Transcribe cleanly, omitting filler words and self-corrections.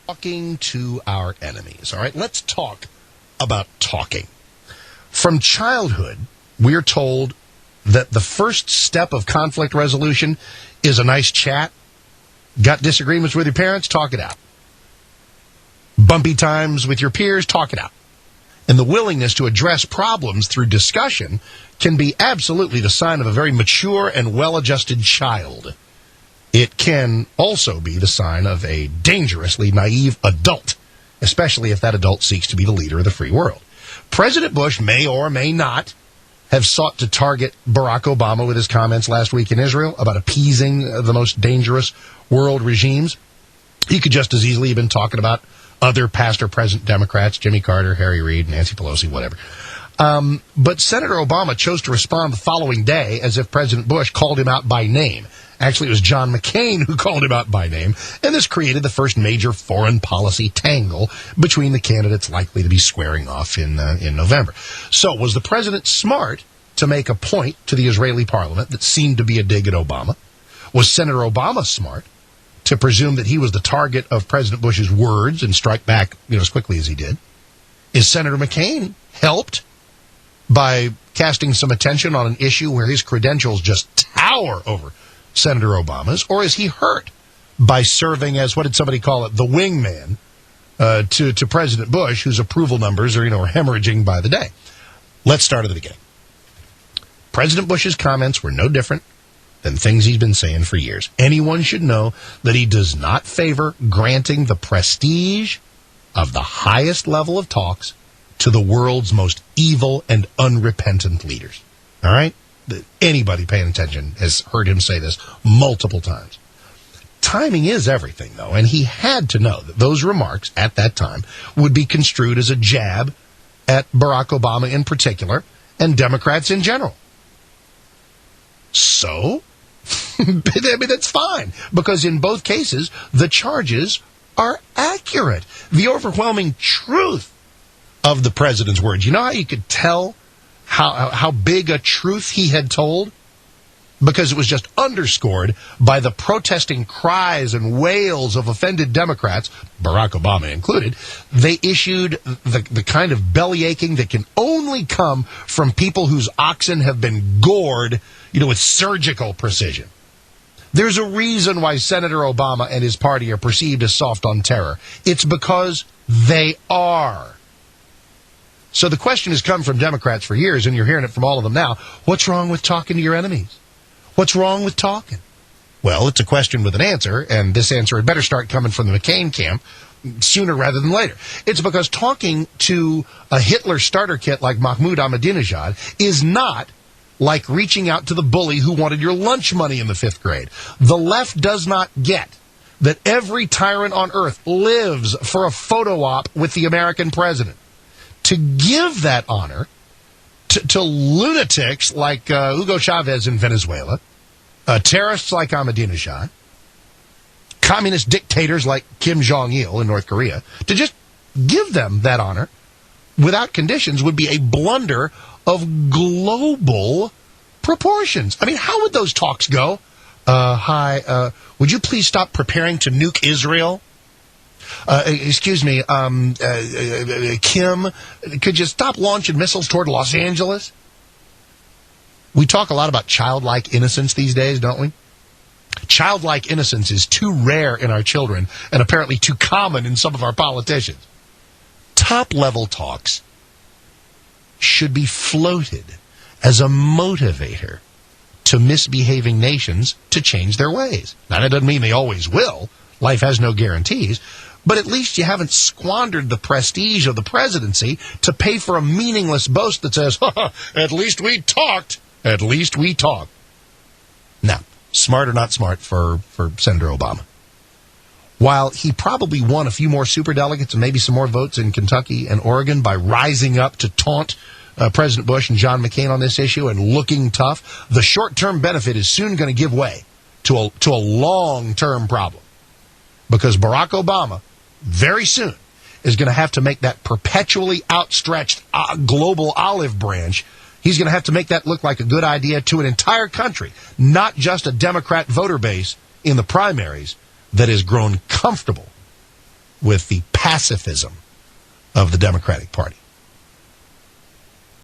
talking to our enemies. All right, let's talk about talking. From childhood, we're told that the first step of conflict resolution is a nice chat. Got disagreements with your parents? Talk it out. Bumpy times with your peers? Talk it out. And the willingness to address problems through discussion can be absolutely the sign of a very mature and well-adjusted child. It can also be the sign of a dangerously naive adult, especially if that adult seeks to be the leader of the free world. President Bush may or may not have sought to target Barack Obama with his comments last week in Israel about appeasing the most dangerous world regimes. He could just as easily have been talking about other past or present Democrats, Jimmy Carter, Harry Reid, Nancy Pelosi, whatever. But Senator Obama chose to respond the following day as if President Bush called him out by name. Actually, it was John McCain who called him out by name, and this created the first major foreign policy tangle between the candidates likely to be squaring off in November. So, was the president smart to make a point to the Israeli parliament that seemed to be a dig at Obama? Was Senator Obama smart to presume that he was the target of President Bush's words and strike back as quickly as he did? Is Senator McCain helped by casting some attention on an issue where his credentials just tower over Senator Obama's, or is he hurt by serving as, what did somebody call it, the wingman to President Bush, whose approval numbers are hemorrhaging by the day? Let's start at the beginning. President Bush's comments were no different than things he's been saying for years. Anyone should know that he does not favor granting the prestige of the highest level of talks to the world's most evil and unrepentant leaders. All right? Anybody paying attention has heard him say this multiple times. Timing is everything, though, and he had to know that those remarks at that time would be construed as a jab at Barack Obama in particular and Democrats in general. So, that's fine, because in both cases, the charges are accurate. The overwhelming truth of the president's words. You know how you could tell how big a truth he had told? Because it was just underscored by the protesting cries and wails of offended Democrats, Barack Obama included. They issued the kind of belly aching that can only come from people whose oxen have been gored, with surgical precision. There's a reason why Senator Obama and his party are perceived as soft on terror. It's because they are. So the question has come from Democrats for years, and you're hearing it from all of them now. What's wrong with talking to your enemies? What's wrong with talking? Well, it's a question with an answer, and this answer had better start coming from the McCain camp sooner rather than later. It's because talking to a Hitler starter kit like Mahmoud Ahmadinejad is not like reaching out to the bully who wanted your lunch money in the 5th grade. The left does not get that every tyrant on earth lives for a photo op with the American president. To give that honor to lunatics like Hugo Chavez in Venezuela, terrorists like Ahmadinejad, communist dictators like Kim Jong-il in North Korea, to just give them that honor without conditions would be a blunder of global proportions. I mean, how would those talks go? Hi, would you please stop preparing to nuke Israel? Excuse me, Kim, could you stop launching missiles toward Los Angeles? We talk a lot about childlike innocence these days, don't we? Childlike innocence is too rare in our children and apparently too common in some of our politicians. Top-level talks should be floated as a motivator to misbehaving nations to change their ways. Now, that doesn't mean they always will. Life has no guarantees. But at least you haven't squandered the prestige of the presidency to pay for a meaningless boast that says, at least we talked. At least we talked. Now, smart or not smart for Senator Obama. While he probably won a few more superdelegates and maybe some more votes in Kentucky and Oregon by rising up to taunt President Bush and John McCain on this issue and looking tough, the short-term benefit is soon going to give way to a long-term problem. Because Barack Obama, very soon, is going to have to make that perpetually outstretched global olive branch. He's going to have to make that look like a good idea to an entire country, not just a Democrat voter base in the primaries that has grown comfortable with the pacifism of the Democratic Party.